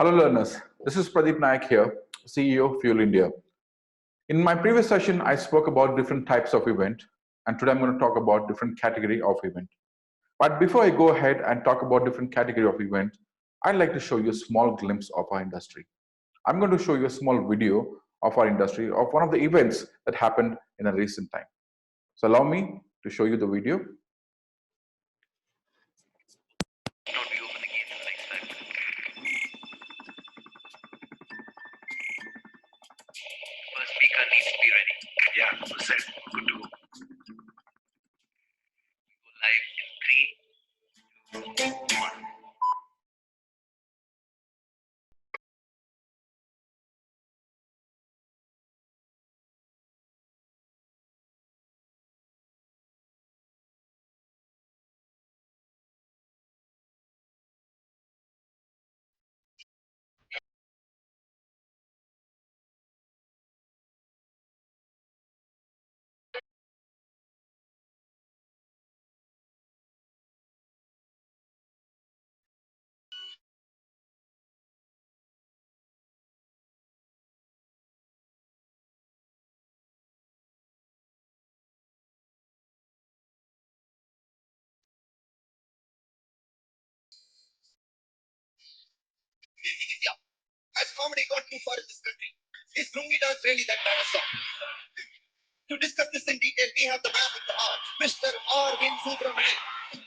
Hello learners, this is Pradeep Naik here, CEO of Fuel India. In my previous session, I spoke about different types of event, and today I'm going to talk about different category of event. But before I go ahead and talk about different category of event, I'd like to show you a small glimpse of our industry. I'm going to show you a small video of our industry of one of the events that happened in a recent time. So allow me to show you the video. First speaker needs to be ready. Yeah, so set. Good to go. Go live in 3, 2, 1. Yeah. Has comedy gone too far in this country? Is Lungi dance really that bad a song? To discuss this in detail, we have the man with the art, Mr. Arvind Subramanian.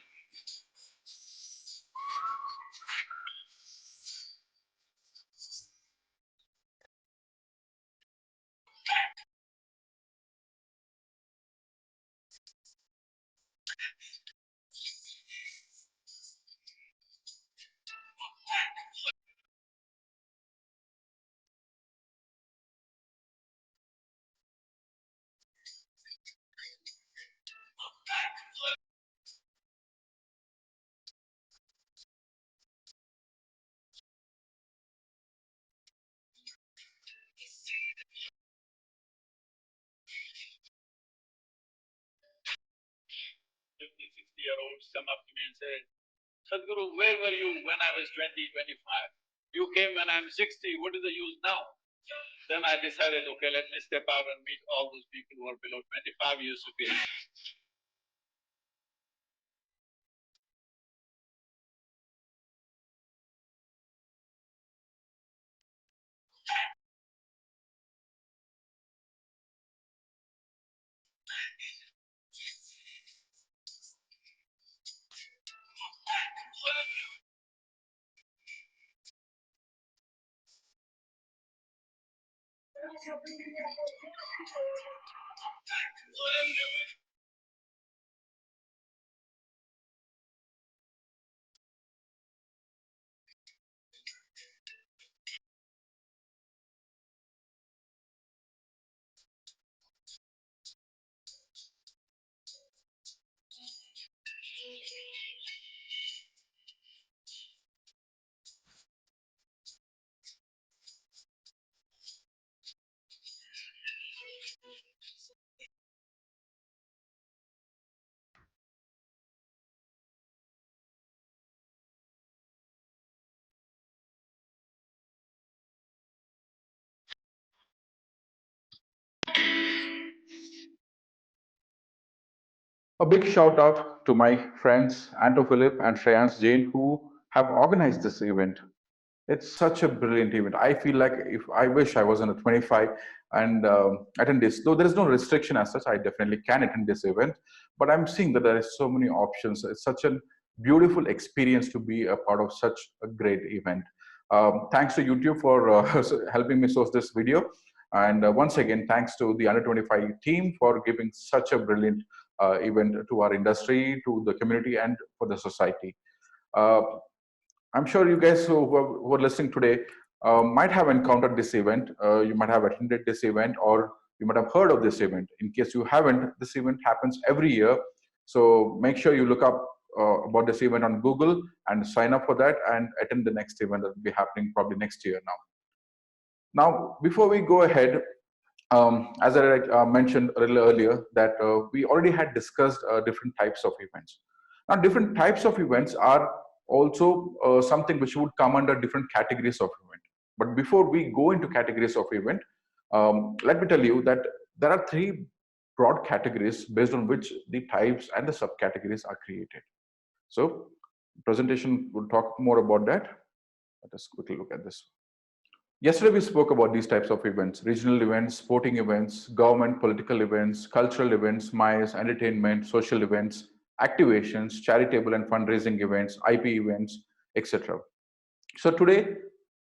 Years come up to me and say, Sadhguru, where were you when I was 20, 25? You came when I'm 60, what is the use now? Then I decided, okay, let me step out and meet all those people who are below 25 years of age. A big shout out to my friends Anto Philip and Shreyans Jain who have organized this event. It's such a brilliant event. I feel like if I wish I was in a 25 and attend this, though there is no restriction as such, I definitely can attend this event. But I'm seeing that there is so many options. It's such a beautiful experience to be a part of such a great event. Thanks to YouTube for helping me source this video. And once again, thanks to the under 25 team for giving such a brilliant event to our industry, to the community, and for the society. Uh, I'm sure you guys who are listening today might have encountered this event. You might have attended this event, or you might have heard of this event. In case you haven't, this event happens every year. So make sure you look up about this event on Google and sign up for that and attend the next event that will be happening probably next year now. Now, before we go ahead, as I mentioned a little earlier, that we already had discussed different types of events. Now, different types of events are also something which would come under different categories of event. But before we go into categories of event, let me tell you that there are three broad categories based on which the types and the subcategories are created. So presentation will talk more about that. Let us quickly look at this. Yesterday we spoke about these types of events: regional events, sporting events, government, political events, cultural events, MICE, entertainment, social events, activations, charitable and fundraising events, IP events, etc. So today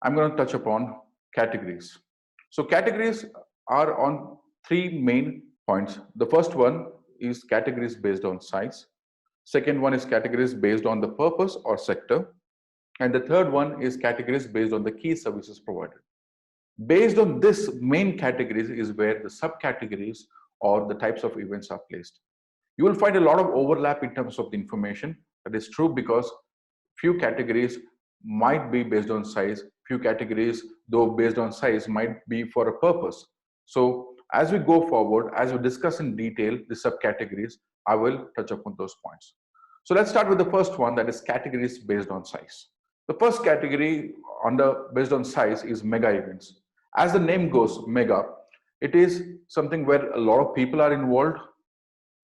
I'm going to touch upon categories. So categories are on three main points. The first one is categories based on size. Second one is categories based on the purpose or sector. And the third one is categories based on the key services provided. Based on this main categories is where the subcategories or the types of events are placed. You will find a lot of overlap in terms of the information. That is true because few categories might be based on size, few categories, though based on size, might be for a purpose. So as we go forward, as we discuss in detail the subcategories, I will touch upon those points. So let's start with the first one, that is categories based on size. The first category under based on size is mega events. As the name goes, mega, it is something where a lot of people are involved,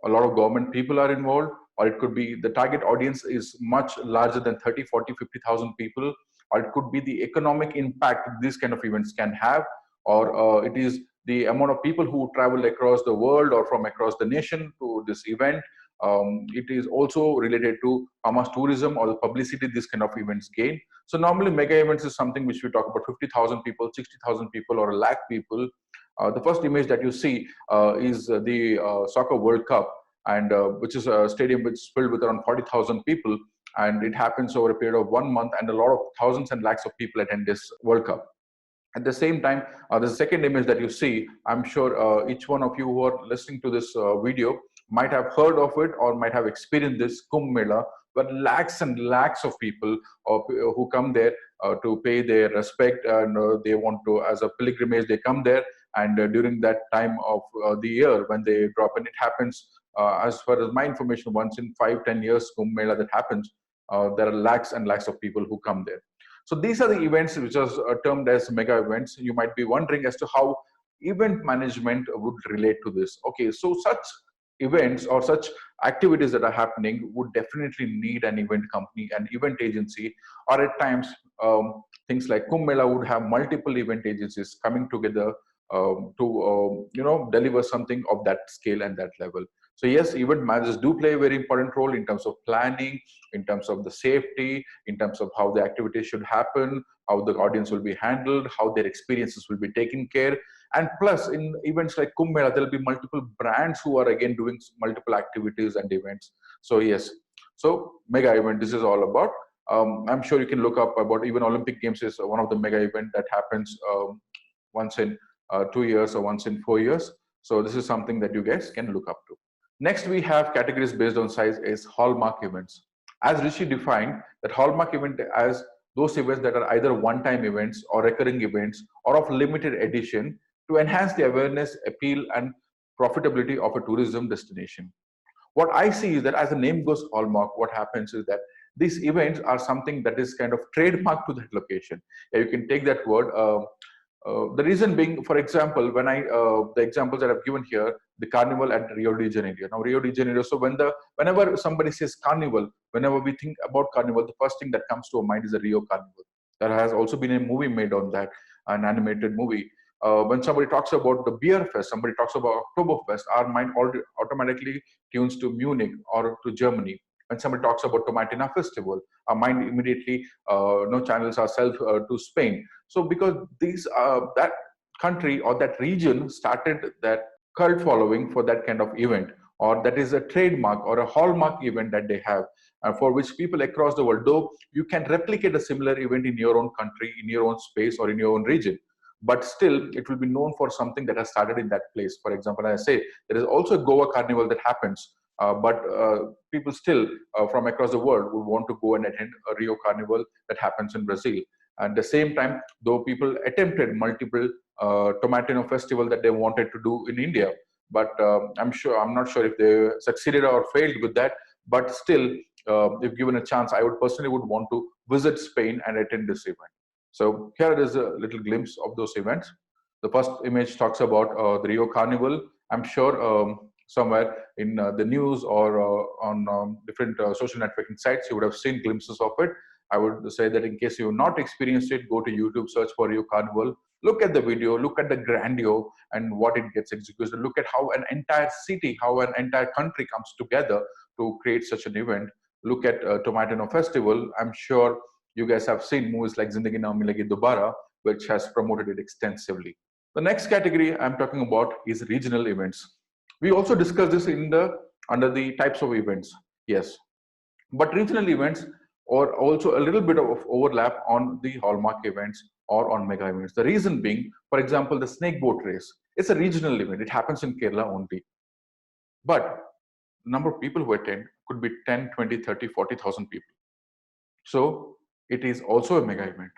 a lot of government people are involved, or it could be the target audience is much larger than 30, 40, 50,000 people, or it could be the economic impact these kind of events can have, or it is the amount of people who travel across the world or from across the nation to this event. It is also related to how much tourism or the publicity these kind of events gain. So normally mega events is something which we talk about 50,000 people, 60,000 people, or a lakh people. The first image that you see is the Soccer World Cup, and which is a stadium which is filled with around 40,000 people, and it happens over a period of 1 month, and a lot of thousands and lakhs of people attend this World Cup. At the same time, the second image that you see, I'm sure each one of you who are listening to this video might have heard of it or might have experienced this Kumbh Mela, where lakhs and lakhs of people who come there to pay their respect, and they want to, as a pilgrimage, they come there. And during that time of the year when they drop, and it happens, as far as my information, once in 5-10 years, Kumbh Mela that happens, there are lakhs and lakhs of people who come there. So these are the events which are termed as mega events. You might be wondering as to how event management would relate to this. Okay, so such events or such activities that are happening would definitely need an event company, an event agency, or at times things like Kumbh Mela would have multiple event agencies coming together to deliver something of that scale and that level. So yes, event managers do play a very important role in terms of planning, in terms of the safety, in terms of how the activities should happen, how the audience will be handled, how their experiences will be taken care. And plus, in events like Kumbh Mela, there will be multiple brands who are again doing multiple activities and events. So yes, so mega event, this is all about. I'm sure you can look up about even Olympic Games is one of the mega event that happens once in 2 years or once in 4 years. So this is something that you guys can look up to. Next, we have categories based on size is hallmark events. As Rishi defined, that hallmark event as those events that are either one-time events or recurring events or of limited edition to enhance the awareness, appeal, and profitability of a tourism destination. What I see is that as the name goes hallmark, what happens is that these events are something that is kind of trademark to that location. Yeah, you can take that word. The reason being, for example, when the examples that I've given here, the carnival at Rio de Janeiro. Now, Rio de Janeiro. So whenever somebody says carnival, whenever we think about carnival, the first thing that comes to our mind is a Rio Carnival. There has also been a movie made on that, an animated movie. When somebody talks about the beer fest, somebody talks about Oktoberfest, our mind automatically tunes to Munich or to Germany. When somebody talks about Tomatina Festival, our mind immediately no channels ourselves to Spain. So because these that country or that region started that cult following for that kind of event, or that is a trademark or a hallmark event that they have, for which people across the world, though you can replicate a similar event in your own country, in your own space, or in your own region, but still it will be known for something that has started in that place. For example, I say there is also a Goa Carnival that happens, but people still from across the world would want to go and attend a Rio Carnival that happens in Brazil. At the same time, though people attempted multiple Tomatino festival that they wanted to do in India, but I'm not sure if they succeeded or failed with that. But still, if given a chance, I would personally would want to visit Spain and attend this event. So here it is a little glimpse of those events. The first image talks about the Rio Carnival. I'm sure somewhere in the news or on different social networking sites, you would have seen glimpses of it. I would say that in case you have not experienced it, go to YouTube, search for Rio Carnival, look at the video, look at the grandeur and what it gets executed. Look at how an entire city, how an entire country comes together to create such an event. Look at Tomato Festival. I'm sure you guys have seen movies like Zindagi Na Milegi Dobara, which has promoted it extensively. The next category I'm talking about is regional events. We also discussed this in the under the types of events. Yes, but regional events or also a little bit of overlap on the hallmark events or on mega events. The reason being, for example, the snake boat race. It's a regional event. It happens in Kerala only. But the number of people who attend could be 10, 20, 30, 40,000 people. So it is also a mega event.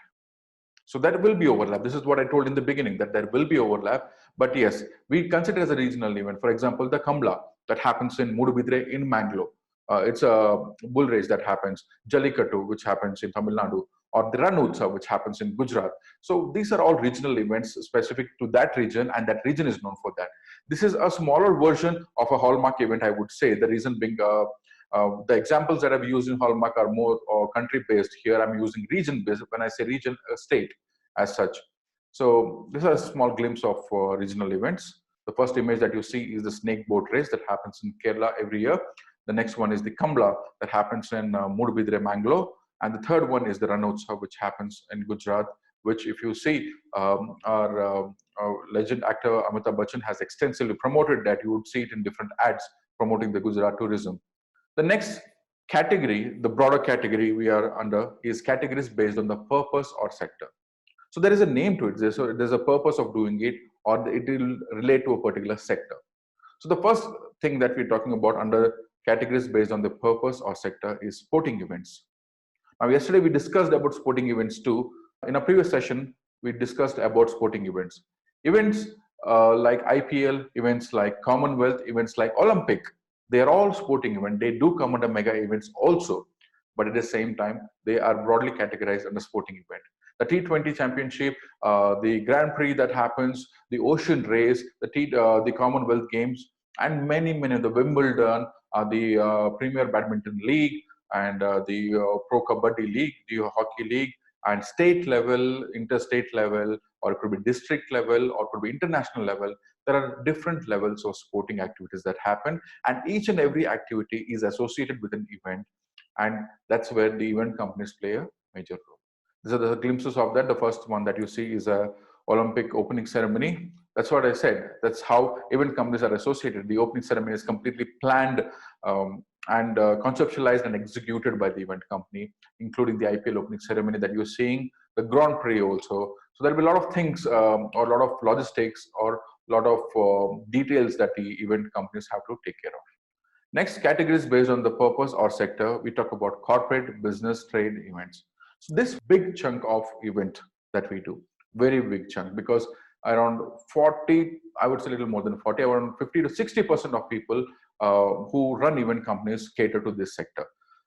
So that will be overlap. This is what I told in the beginning, that there will be overlap. But yes, we consider as a regional event. For example, the Kambla that happens in Mudubidre in Mangalore. It's a bull race that happens. Jallikattu, which happens in Tamil Nadu, or the Ran Utsav, which happens in Gujarat. So these are all regional events specific to that region, and that region is known for that. This is a smaller version of a hallmark event, I would say. The reason being, the examples that I've used in Hallmark are more country-based. Here I'm using region-based. When I say region, state as such. So this is a small glimpse of regional events. The first image that you see is the snake boat race that happens in Kerala every year. The next one is the Kambla that happens in Mudubidre, Mangalore. And the third one is the Ranotsav, which happens in Gujarat, which if you see, our legend actor Amitabh Bachchan has extensively promoted that. You would see it in different ads promoting the Gujarat tourism. The next category, the broader category we are under, is categories based on the purpose or sector. So there is a name to it. There's a purpose of doing it, or it will relate to a particular sector. So the first thing that we're talking about under categories based on the purpose or sector is sporting events. Now, yesterday we discussed about sporting events too. In a previous session, we discussed about sporting events. Events like IPL, events like Commonwealth, events like Olympic, they are all sporting events. They do come under mega events also, but at the same time, they are broadly categorized under sporting event. The T20 Championship, the Grand Prix that happens, the Ocean Race, the Commonwealth Games, and many of the Wimbledon, the Premier Badminton League, and the Pro Kabaddi League, the Hockey League, and state level, interstate level, or it could be district level, or it could be international level. There are different levels of sporting activities that happen, and each and every activity is associated with an event, and that's where the event companies play a major role. These are the glimpses of that. The first one that you see is a Olympic opening ceremony. That's what I said. That's how event companies are associated. The opening ceremony is completely planned and conceptualized and executed by the event company, including the IPL opening ceremony that you're seeing, the Grand Prix also. So there'll be a lot of things, or a lot of logistics, or a lot of details that the event companies have to take care of. Next categories based on the purpose or sector, we talk about corporate, business, trade events. So this big chunk of event that we do, very big chunk, because around 40, I would say a little more than 40, around 50 to 60% of people who run event companies cater to this sector.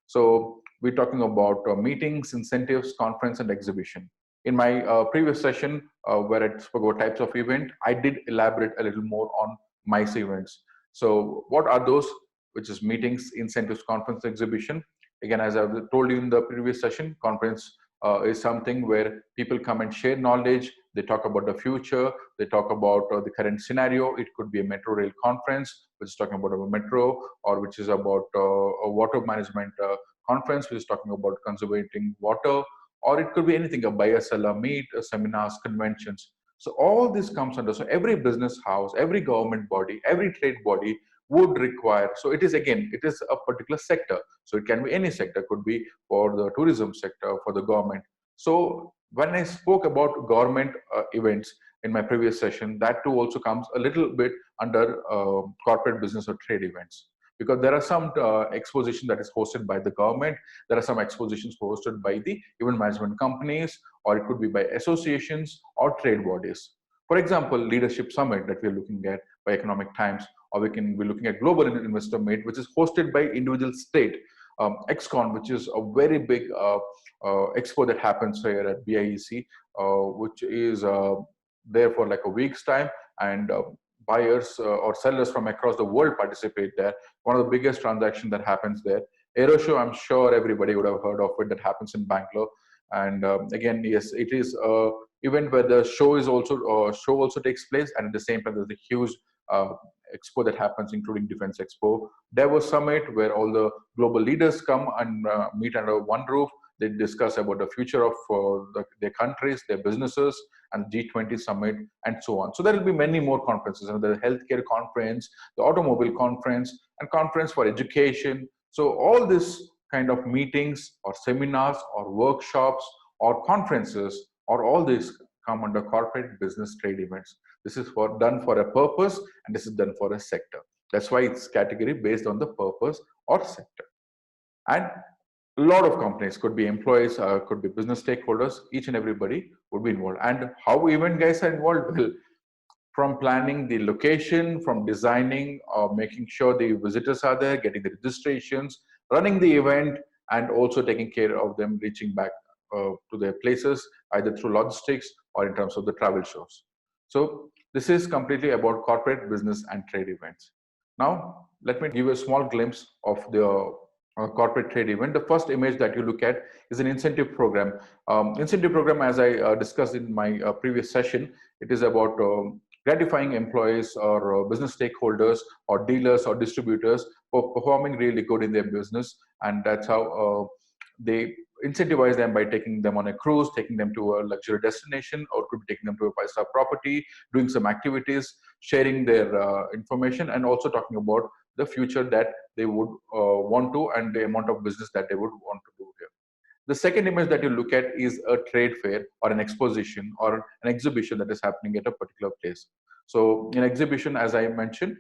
So we're talking about meetings, incentives, conference, and exhibition. In my previous session, where I spoke about types of event, I did elaborate a little more on MICE events. So what are those? Which is meetings, incentives, conference, exhibition. Again, as I've told you in the previous session, conference is something where people come and share knowledge. They talk about the future. They talk about the current scenario. It could be a metro rail conference, which is talking about a metro, or which is about a water management conference, which is talking about conserving water, or it could be anything, a buyer-seller meet, seminars, conventions. So all this comes under, so every business house, every government body, every trade body would require, so it is again, it is a particular sector. So it can be any sector, could be for the tourism sector, for the government. So when I spoke about government events in my previous session, that too also comes a little bit under corporate business or trade events. Because there are some exposition that is hosted by the government, there are some expositions hosted by the event management companies, or it could be by associations or trade bodies. For example, Leadership Summit that we are looking at by Economic Times, or we can be looking at Global Investor Meet, which is hosted by individual state XCon, which is a very big expo that happens here at BIEC, which is there for like a week's time, and buyers or sellers from across the world participate there. One of the biggest transactions that happens there. Aero Show, I'm sure everybody would have heard of it, that happens in Bangalore. And again, yes, it is a event where the show also takes place, and at the same time there's a huge uh, expo that happens, including Defense Expo. Davos Summit, where all the global leaders come and meet under one roof. They discuss about the future of their countries, their businesses, and G20 summit, and so on. So there will be many more conferences, the healthcare conference, the automobile conference, and conference for education. So all this kind of meetings or seminars or workshops or conferences, or all these come under corporate business trade events. This is done for a purpose, and this is done for a sector. That's why it's category based on the purpose or sector. And a lot of companies, could be employees, could be business stakeholders, each and everybody would be involved. And how event guys are involved? Well, from planning the location, from designing, making sure the visitors are there, getting the registrations, running the event, and also taking care of them reaching back to their places, either through logistics or in terms of the travel shows. So this is completely about corporate business and trade events. Now, let me give you a small glimpse of the corporate trade event. The first image that you look at is an incentive program. Incentive program, as I discussed in my previous session, it is about gratifying employees or business stakeholders or dealers or distributors for performing really good in their business. And that's how they incentivize them by taking them on a cruise, taking them to a luxury destination, or could be taking them to a five-star property, doing some activities, sharing their information, and also talking about the future that they would want to, and the amount of business that they would want to do here. The second image that you look at is a trade fair or an exposition or an exhibition that is happening at a particular place. So in exhibition, as I mentioned,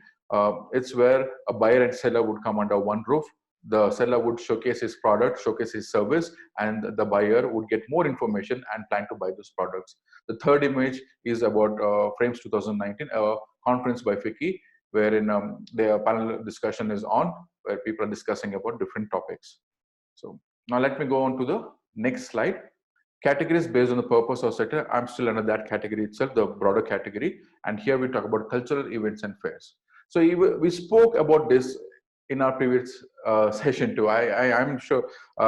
it's where a buyer and seller would come under one roof. The seller would showcase his product, showcase his service, and the buyer would get more information and plan to buy those products. The third image is about Frames 2019, a conference by FICCI, wherein their panel discussion is on, where people are discussing about different topics. So now let me go on to the next slide. Categories based on the purpose or sector. I'm still under that category itself, the broader category. And here we talk about cultural events and fairs. So we spoke about this in our previous session too. I'm sure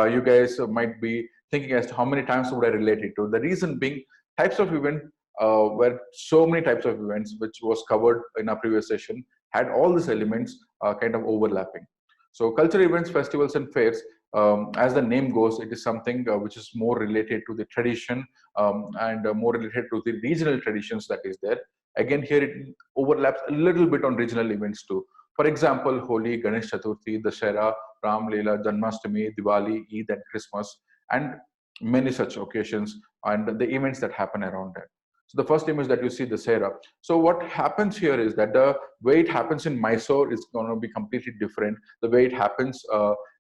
you guys might be thinking as to how many times would I relate it to. The reason being, types of event were so many types of events, which was covered in our previous session, had all these elements kind of overlapping. So cultural events, festivals, and fairs, as the name goes, it is something which is more related to the tradition and more related to the regional traditions that is there. Again, here it overlaps a little bit on regional events too. For example, Holi, Ganesh Chaturthi, Dashera, Ram Leela, Janmashtami, Diwali, Eid, and Christmas, and many such occasions and the events that happen around that. So the first image that you see, the Sera. So what happens here is that the way it happens in Mysore is going to be completely different. The way it happens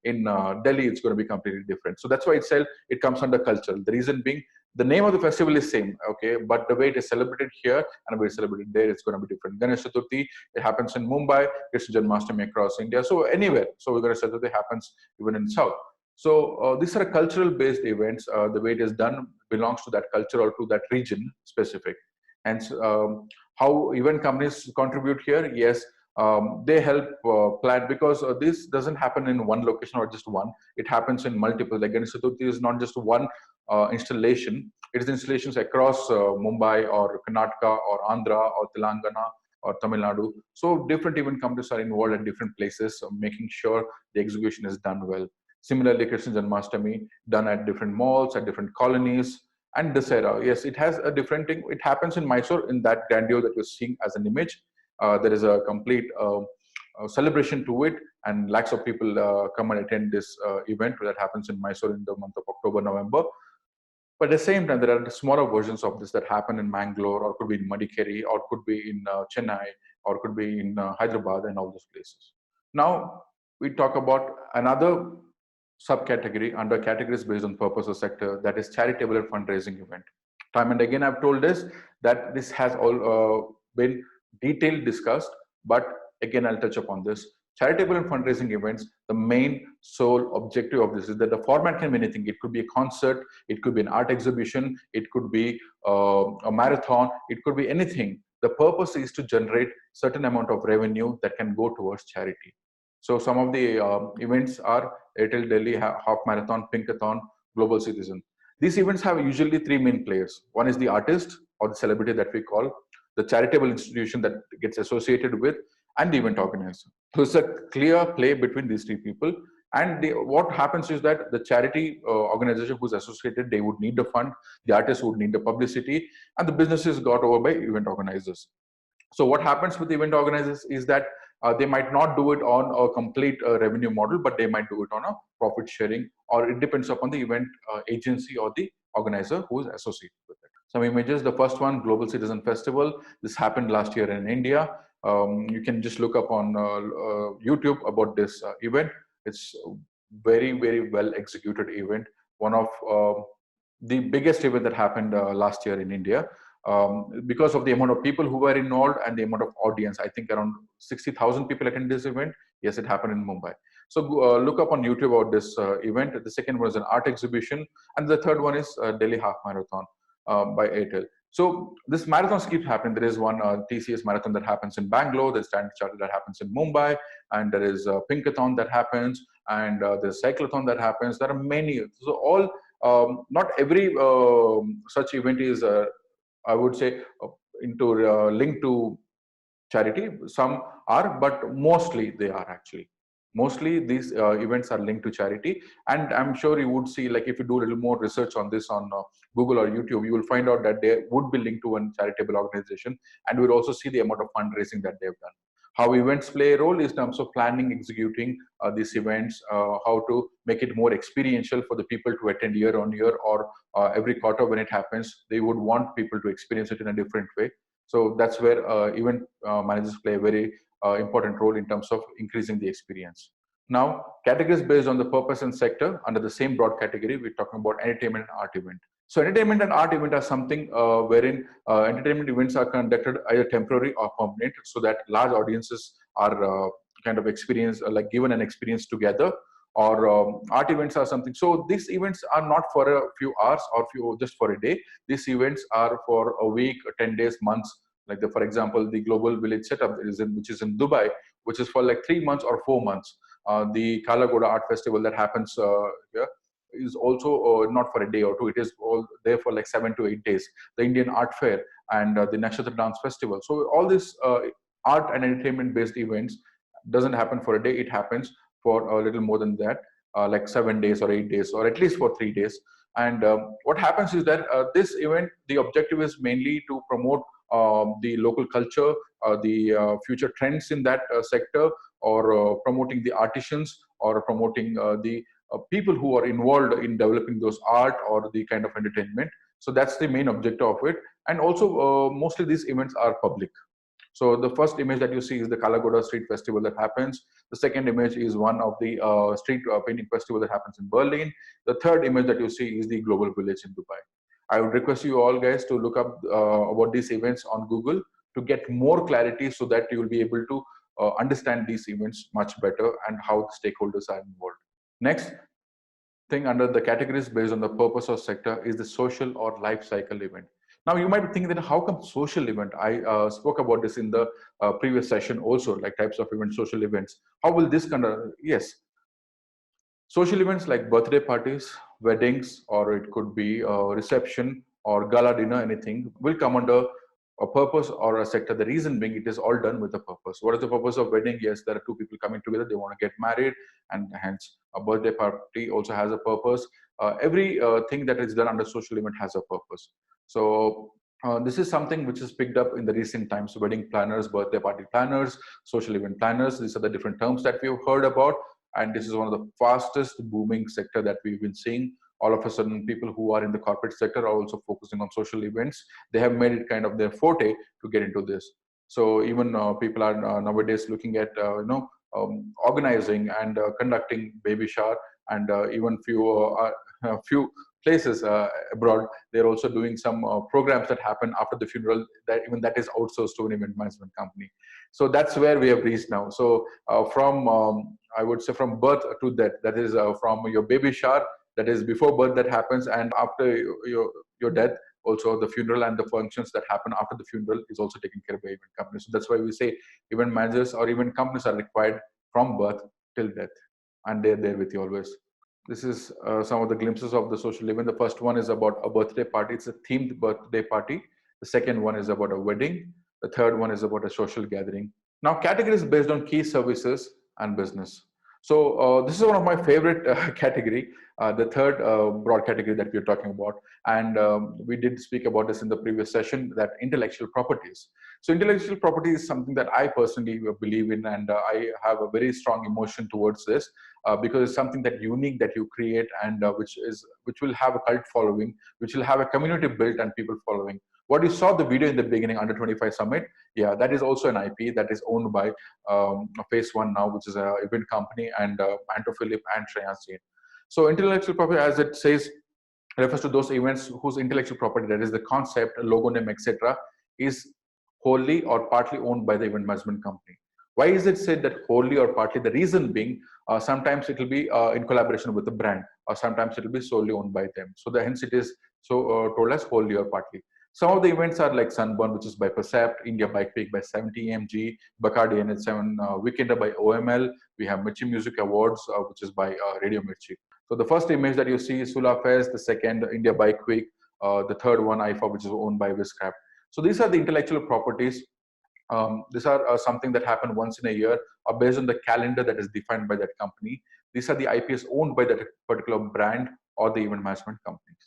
in Delhi, it's going to be completely different. So that's why itself, it comes under cultural. The reason being, the name of the festival is same, okay, but the way it is celebrated here and the way it's celebrated there, it's going to be different. Ganesh Chaturthi, it happens in Mumbai, Krishna Janmashtami across India, so anywhere. So Ganesh Chaturthi happens even in South. So these are cultural based events. The way it is done belongs to that culture or to that region specific. And how event companies contribute here? Yes, they help plan, because this doesn't happen in one location or just one. It happens in multiple. Like Ganesh Chaturthi is not just one installation. It is installations across Mumbai or Karnataka or Andhra or Telangana or Tamil Nadu. So different event companies are involved at different places, making sure the execution is done well. Similarly, Krishna Janmashtami done at different malls, at different colonies, and Dussehra. Yes, it has a different thing. It happens in Mysore in that grandeur that you're seeing as an image. There is a complete celebration to it, and lakhs of people come and attend this event that happens in Mysore in the month of October, November. But at the same time, there are smaller versions of this that happen in Mangalore, or could be in Madikeri, or could be in Chennai, or could be in Hyderabad, and all those places. Now, we talk about another subcategory under categories based on purpose or sector, that is charitable and fundraising event. Time and again, I've told this that this has all been detailed discussed, but again, I'll touch upon this. Charitable and fundraising events, the main sole objective of this is that the format can be anything. It could be a concert, it could be an art exhibition, it could be a marathon, it could be anything. The purpose is to generate certain amount of revenue that can go towards charity. So some of the events are Airtel Delhi Half Marathon, Pinkathon, Global Citizen. These events have usually three main players. One is the artist or the celebrity that we call, the charitable institution that gets associated with, and the event organizer. So it's a clear play between these three people. And what happens is that the charity organization who's associated, they would need the fund, the artist would need the publicity, and the businesses got over by event organizers. So what happens with event organizers is that they might not do it on a complete revenue model, but they might do it on a profit sharing, or it depends upon the event agency or the organizer who is associated with it. Some images, the first one, Global Citizen Festival. This happened last year in India. You can just look up on YouTube about this event. It's very, very well executed event. One of the biggest event that happened last year in India. Because of the amount of people who were involved and the amount of audience. I think around 60,000 people attended this event. Yes, it happened in Mumbai. So look up on YouTube about this event. The second one is an art exhibition. And the third one is Delhi Half Marathon by Airtel. So this marathons keep happening. There is one TCS marathon that happens in Bangalore. There's Standard Chartered that happens in Mumbai. And there is Pinkathon that happens. And there's Cyclothon that happens. There are many. So all, not every such event is I would say into linked to charity. Some are, but mostly they are actually. Mostly these events are linked to charity, and I'm sure you would see, like if you do a little more research on this on Google or YouTube, you will find out that they would be linked to one charitable organization, and you will also see the amount of fundraising that they've done. How events play a role is in terms of planning, executing these events, how to make it more experiential for the people to attend year on year, or every quarter when it happens, they would want people to experience it in a different way. So that's where event managers play a very important role in terms of increasing the experience. Now, categories based on the purpose and sector, under the same broad category, we're talking about entertainment and art event. So entertainment and art event are something wherein entertainment events are conducted either temporary or permanent, so that large audiences are kind of experience, like given an experience together. Or art events are something. So these events are not for a few hours or just for a day. These events are for a week, 10 days, months. Like for example, the Global Village setup which is in Dubai, which is for like 3 months or 4 months. The Kalagoda Art Festival that happens here is also not for a day or two. It is all there for like 7 to 8 days. The Indian Art Fair and the Nakshatra Dance Festival. So all these art and entertainment based events doesn't happen for a day. It happens for a little more than that, like 7 days or 8 days, or at least for 3 days. And what happens is that this event, the objective is mainly to promote the local culture, the future trends in that sector, or promoting the artisans, or promoting the people who are involved in developing those art or the kind of entertainment. So that's the main objective of it. And also, mostly these events are public. So the first image that you see is the Kalagoda Street Festival that happens. The second image is one of the street painting festival that happens in Berlin. The third image that you see is the Global Village in Dubai. I would request you all guys to look up about these events on Google to get more clarity, so that you will be able to understand these events much better and how the stakeholders are involved. Next thing under the categories based on the purpose or sector is the social or life cycle event. Now you might be thinking that how come social event? I spoke about this in the previous session also, like types of events, social events. How will this kind of, yes. Social events like birthday parties, weddings, or it could be a reception or gala dinner, anything will come under a purpose or a sector. The reason being, it is all done with a purpose. What is the purpose of wedding? Yes, there are two people coming together, they want to get married, and hence a birthday party also has a purpose. Every thing that is done under social event has a purpose. So this is something which is picked up in the recent times. Wedding planners, birthday party planners, social event planners, these are the different terms that we've heard about. And this is one of the fastest booming sector that we've been seeing. All of a sudden, people who are in the corporate sector are also focusing on social events. They have made it kind of their forte to get into this. So even people are nowadays looking at organizing and conducting baby shower, and even few places abroad, they're also doing some programs that happen after the funeral, that even that is outsourced to an event management company. So that's where we have reached now. So from I would say from birth to death, that is from your baby shower, that is before birth that happens, and after your death, also the funeral and the functions that happen after the funeral is also taken care of by event companies. So that's why we say event managers or event companies are required from birth till death, and they're there with you always. This is some of the glimpses of the social event. The first one is about a birthday party. It's a themed birthday party. The second one is about a wedding. The third one is about a social gathering. Now, categories based on key services and business. So this is one of my favorite category, the third broad category that we're talking about. And we did speak about this in the previous session, that intellectual properties. So intellectual property is something that I personally believe in, and I have a very strong emotion towards this because it's something that unique that you create, and which will have a cult following, which will have a community built and people following. What you saw the video in the beginning, Under 25 Summit, yeah, that is also an IP that is owned by Phase One now, which is an event company, and Anto Philip and Shreyans Jain. So intellectual property, as it says, refers to those events whose intellectual property, that is the concept, logo name, etc., is wholly or partly owned by the event management company. Why is it said that wholly or partly? The reason being, sometimes it will be in collaboration with the brand, or sometimes it will be solely owned by them. So hence it is so told as wholly or partly. Some of the events are like Sunburn, which is by Percept, India Bike Week by 70mg, Bacardi NH7 Weekender by OML. We have Mirchi Music Awards, which is by Radio Mirchi. So the first image that you see is Sula Fest, the second India Bike Week, the third one IFA, which is owned by Wizcraft. So these are the intellectual properties. These are something that happen once in a year, or based on the calendar that is defined by that company. These are the IPs owned by that particular brand or the event management companies.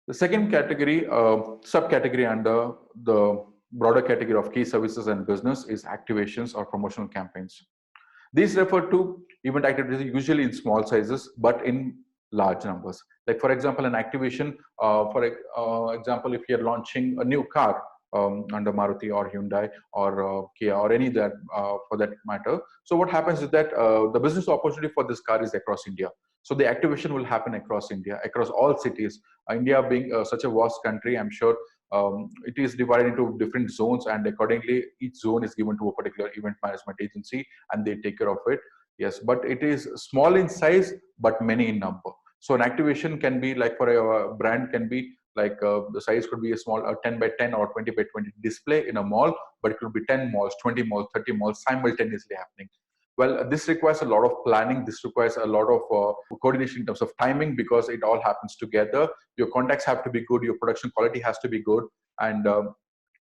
The second category, subcategory under the broader category of key services and business, is activations or promotional campaigns. These refer to event activities usually in small sizes, but in large numbers. Like for example, an activation, for example, if you're launching a new car under Maruti or Hyundai or Kia or any that for that matter. So what happens is that the business opportunity for this car is across India. So the activation will happen across India, across all cities. India being such a vast country, I'm sure it is divided into different zones, and accordingly each zone is given to a particular event management agency and they take care of it. Yes, but it is small in size but many in number. So an activation can be like, for a brand, can be like the size could be a small 10 by 10 or 20 by 20 display in a mall, but it could be 10 malls, 20 malls, 30 malls simultaneously happening. Well, this requires a lot of planning. This requires a lot of coordination in terms of timing, because it all happens together. Your contacts have to be good. Your production quality has to be good. And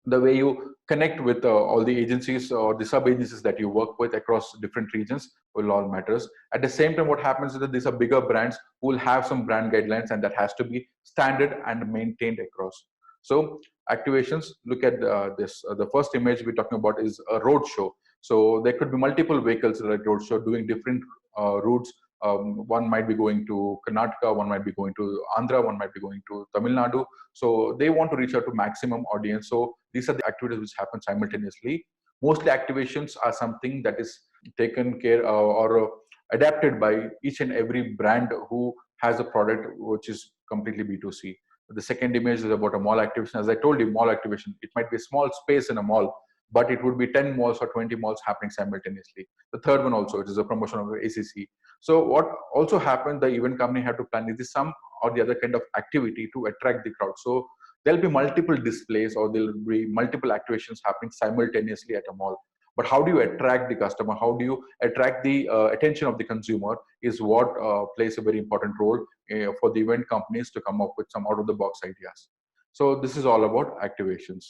the way you connect with all the agencies or the sub-agencies that you work with across different regions will all matters. At the same time, what happens is that these are bigger brands who will have some brand guidelines, and that has to be standard and maintained across. So activations, look at this. The first image we're talking about is a road show. So there could be multiple vehicles like road show doing different routes. One might be going to Karnataka, one might be going to Andhra, one might be going to Tamil Nadu. So they want to reach out to maximum audience. So these are the activities which happen simultaneously. Mostly activations are something that is taken care or adapted by each and every brand who has a product which is completely B2C. The second image is about a mall activation. As I told you, mall activation, it might be a small space in a mall, but it would be 10 malls or 20 malls happening simultaneously. The third one also, it is a promotion of ACC. So what also happened, the event company had to plan is some or the other kind of activity to attract the crowd. So there'll be multiple displays or there'll be multiple activations happening simultaneously at a mall. But how do you attract the customer? How do you attract the attention of the consumer is what plays a very important role for the event companies to come up with some out of the box ideas. So this is all about activations.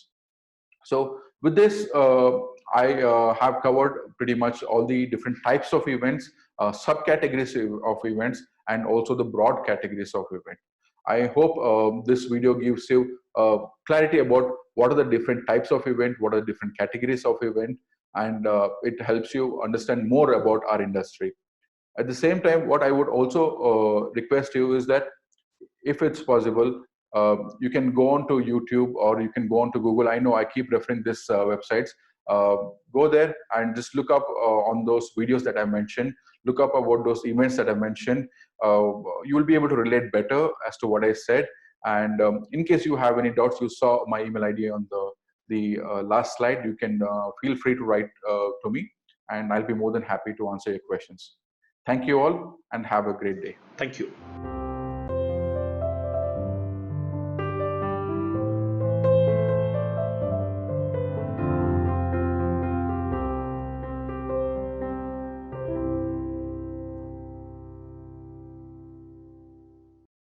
So with this, I have covered pretty much all the different types of events, subcategories of events, and also the broad categories of event. I hope this video gives you clarity about what are the different types of event, what are the different categories of event, and it helps you understand more about our industry. At the same time, what I would also request you is that if it's possible, you can go on to YouTube or you can go on to Google. I know I keep referring this websites. Go there and just look up on those videos that I mentioned. Look up about those events that I mentioned. You will be able to relate better as to what I said. And in case you have any doubts, you saw my email ID on the last slide. You can feel free to write to me, and I'll be more than happy to answer your questions. Thank you all, and have a great day. Thank you.